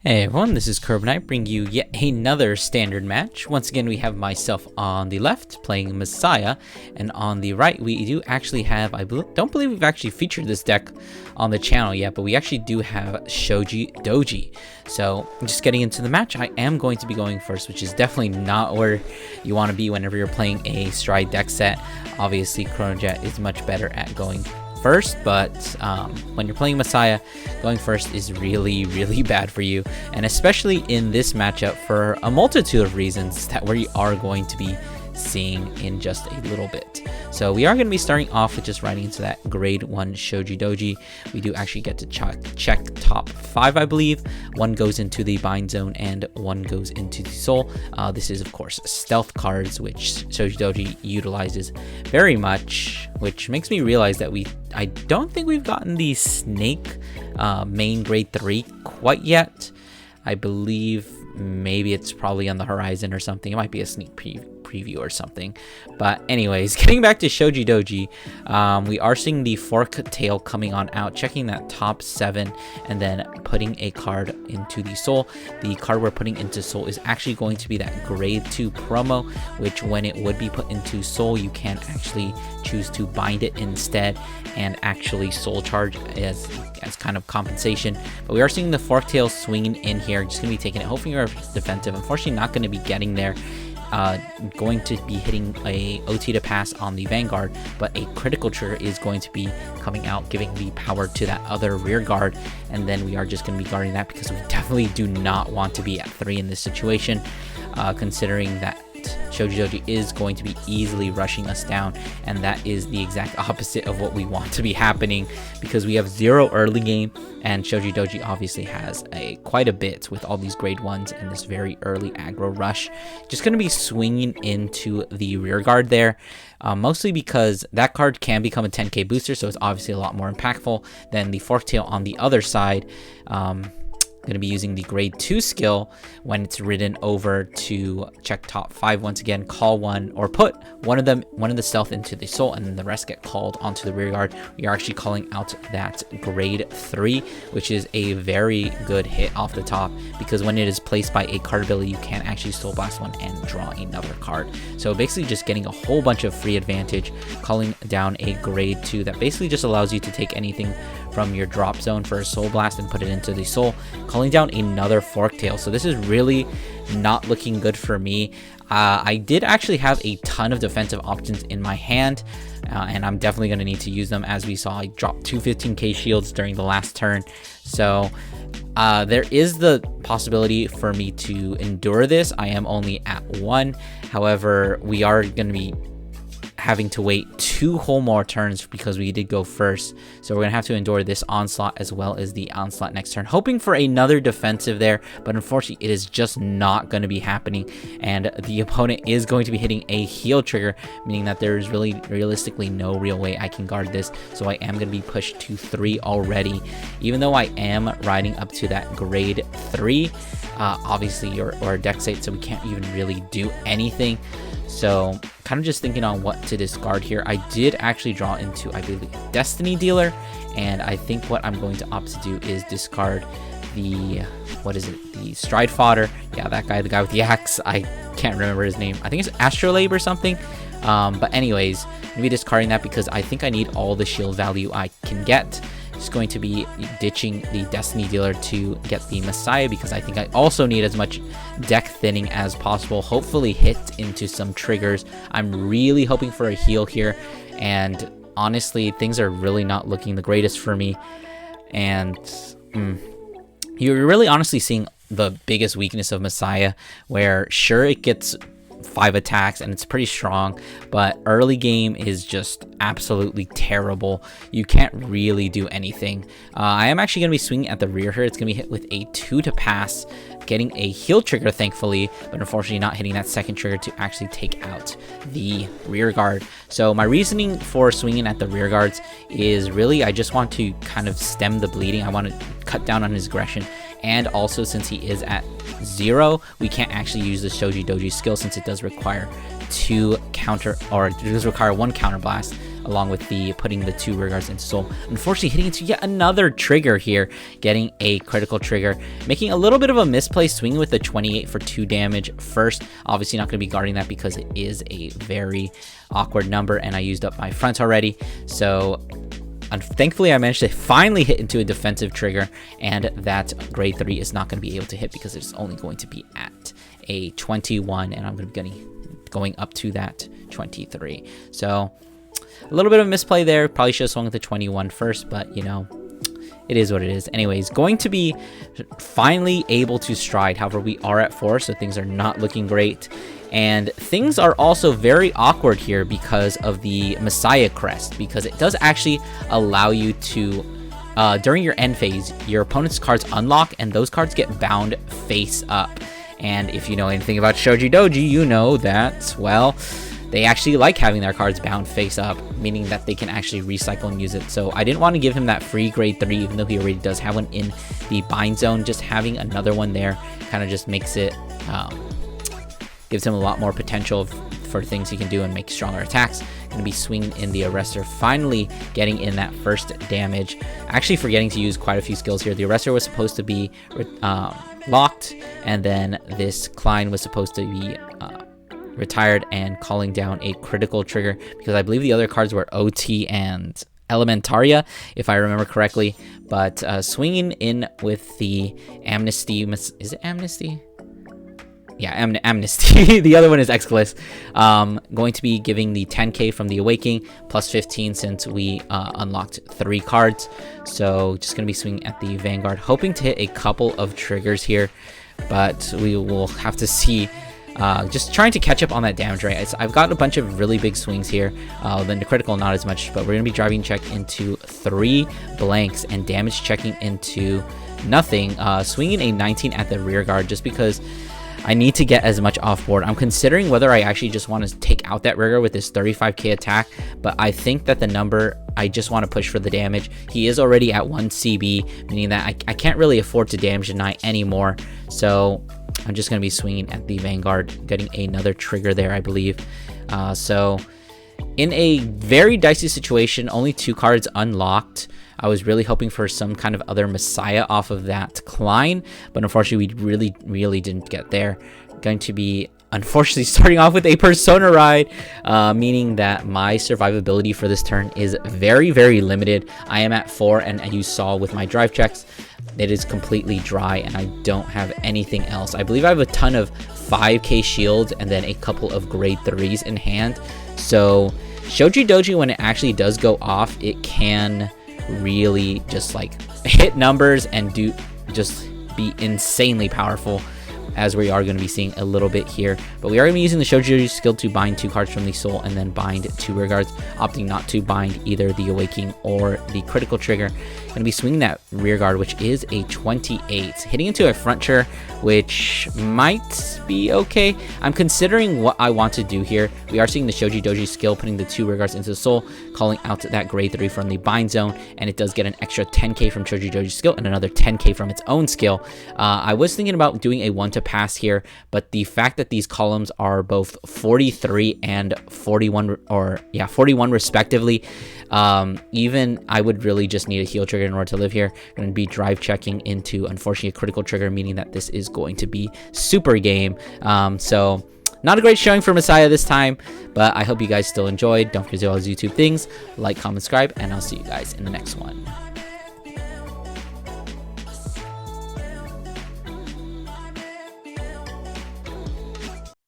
Hey everyone, this is Carbonite bringing you yet another standard match. Once again, we have myself on the left playing Messiah, and on the right we do actually have, don't believe we've actually featured this deck on the channel yet, but we actually do have Shojodoji. So just getting into the match, I am going to be going first, which is definitely not where you want to be whenever you're playing a Stride deck set. Obviously, Chronojet is much better at going first, but when you're playing Messiah, going first is really bad for you, and especially in this matchup for a multitude of reasons that we are going to be seeing in just a little bit. So we are going to be starting off with just riding into that grade 1 Shojodoji. We do actually get to check top 5, I believe. One goes into the bind zone and one goes into the soul. This is of course stealth cards, which Shojodoji utilizes very much, which makes me realize that I don't think we've gotten the snake main grade 3 quite yet. I believe maybe it's probably on the horizon or something. It might be a sneak preview or something. But anyways, getting back to Shojodoji, we are seeing the fork tail coming on out, checking that top 7 and then putting a card into the soul. The card we're putting into soul is actually going to be that grade 2 promo, which when it would be put into soul, you can actually choose to bind it instead and actually soul charge as kind of compensation. But we are seeing the fork tail swinging in here, just gonna be taking it, hoping you're defensive. Unfortunately not going to be getting there. Going to be hitting a OT to pass on the Vanguard, but a critical trigger is going to be coming out, giving the power to that other rear guard, and then we are just going to be guarding that because we definitely do not want to be at 3 in this situation, considering that Shojodoji is going to be easily rushing us down, and that is the exact opposite of what we want to be happening, because we have 0 early game, and Shojodoji obviously has quite a bit with all these grade 1s and this very early aggro rush. Just going to be swinging into the rear guard there, mostly because that card can become a 10k booster, so it's obviously a lot more impactful than the fork tail on the other side. Going to be using the grade 2 skill when it's ridden over to check top 5 once again, call one, or put one of the stealth into the soul, and then the rest get called onto the rear guard. We are actually calling out that grade 3, which is a very good hit off the top, because when it is placed by a card ability, you can actually soul blast one and draw another card. So basically just getting a whole bunch of free advantage, calling down a grade 2 that basically just allows you to take anything from your drop zone for a soul blast and put it into the soul, calling down another fork tail. So this is really not looking good for me. I did actually have a ton of defensive options in my hand, and I'm definitely going to need to use them. As we saw, I dropped 2 15k shields during the last turn, so there is the possibility for me to endure this. I am only at 1, however we are going to be having to wait 2 whole more turns because we did go first, so we're gonna have to endure this onslaught as well as the onslaught next turn, hoping for another defensive there, but unfortunately it is just not going to be happening, and the opponent is going to be hitting a heal trigger, meaning that there is realistically no real way I can guard this. So I am going to be pushed to 3 already, even though I am riding up to that grade 3. Obviously you're a deck state, so we can't even really do anything. So kind of just thinking on what to discard here. I did actually draw into, I believe, Destiny Dealer, and I think what I'm going to opt to do is discard the, the Stride Fodder. Yeah, that guy, the guy with the axe. I can't remember his name. I think it's Astrolabe or something. But anyways, maybe discarding that because I think I need all the shield value I can get. Just going to be ditching the Destiny Dealer to get the Messiah, because I think I also need as much deck thinning as possible, hopefully hit into some triggers. I'm really hoping for a heal here, and honestly things are really not looking the greatest for me, and you're really honestly seeing the biggest weakness of Messiah, where sure it gets 5 attacks and it's pretty strong, but early game is just absolutely terrible. You can't really do anything. I am actually going to be swinging at the rear here. It's going to be hit with a 2 to pass, getting a heal trigger thankfully, but unfortunately not hitting that second trigger to actually take out the rear guard. So my reasoning for swinging at the rear guards is really I just want to kind of stem the bleeding. I want to cut down on his aggression, and also since he is at 0, we can't actually use the Shojodoji skill since it does require 1 counter blast. along with the putting the 2 rear guards into soul. Unfortunately, hitting into yet another trigger here, getting a critical trigger, making a little bit of a misplay, swinging with the 28 for 2 damage first. Obviously not going to be guarding that because it is a very awkward number, and I used up my front already. So thankfully, I managed to finally hit into a defensive trigger, and that grade 3 is not going to be able to hit because it's only going to be at a 21, and I'm going to be going up to that 23. So a little bit of misplay there. Probably should have swung at the 21 first, but you know, it is what it is. Anyways, going to be finally able to stride. However, we are at 4, so things are not looking great. And things are also very awkward here because of the Messiah crest, because it does actually allow you to, during your end phase, your opponent's cards unlock, and those cards get bound face up. And if you know anything about Shojodoji, you know that, well, they actually like having their cards bound face up, meaning that they can actually recycle and use it. So I didn't want to give him that free grade 3, even though he already does have one in the bind zone. Just having another one there kind of just makes it, gives him a lot more potential for things he can do and make stronger attacks. Going to be swinging in the Arrestor, finally getting in that first damage. Actually forgetting to use quite a few skills here. The Arrestor was supposed to be locked, and then this Klein was supposed to be retired and calling down a critical trigger, because I believe the other cards were OT and Elementaria, if I remember correctly. But swinging in with the Amnesty, is it Amnesty? Yeah, Amnesty. The other one is Excalus. Going to be giving the 10k from the Awakening, plus 15 since we unlocked 3 cards. So just going to be swinging at the Vanguard, hoping to hit a couple of triggers here, but we will have to see. Just trying to catch up on that damage rate. I've got a bunch of really big swings here. Then the critical, not as much, but we're going to be driving check into 3 blanks and damage checking into nothing. Swinging a 19 at the rear guard just because I need to get as much off board. I'm considering whether I actually just want to take out that rigger with this 35k attack, but I think that the number, I just want to push for the damage. He is already at 1 CB, meaning that I can't really afford to damage deny anymore. So I'm just going to be swinging at the Vanguard, getting another trigger there, I believe. So in a very dicey situation, only 2 cards unlocked. I was really hoping for some kind of other Messiah off of that Klein, but unfortunately we really didn't get there. Going to be unfortunately starting off with a Persona ride, meaning that my survivability for this turn is very limited. I am at 4, and you saw with my drive checks, it is completely dry and I don't have anything else. I believe I have a ton of 5k shields and then a couple of grade 3s in hand. So Shojodoji, when it actually does go off, it can really just like hit numbers and just be insanely powerful, as we are going to be seeing a little bit here. But we are going to be using the Shojodoji skill to bind 2 cards from the soul and then bind 2 rear guards, opting not to bind either the Awakening or the critical trigger. Going to be swinging that rear guard, which is a 28, hitting into a front chair, which might be okay. I'm considering what I want to do here. We are seeing the Shojodoji skill, putting the 2 rear guards into the soul, calling out that grade 3 from the bind zone, and it does get an extra 10k from Shojodoji's skill and another 10k from its own skill. I was thinking about doing a 1 to pass here, but the fact that these columns are both 43 and 41, or yeah, 41 respectively, even I would really just need a heal trigger in order to live here. Going to be drive checking into, unfortunately, a critical trigger, meaning that this is going to be super game. So not a great showing for Messiah this time, but I hope you guys still enjoyed. Don't forget to do all those YouTube things, like, comment, subscribe, and I'll see you guys in the next one.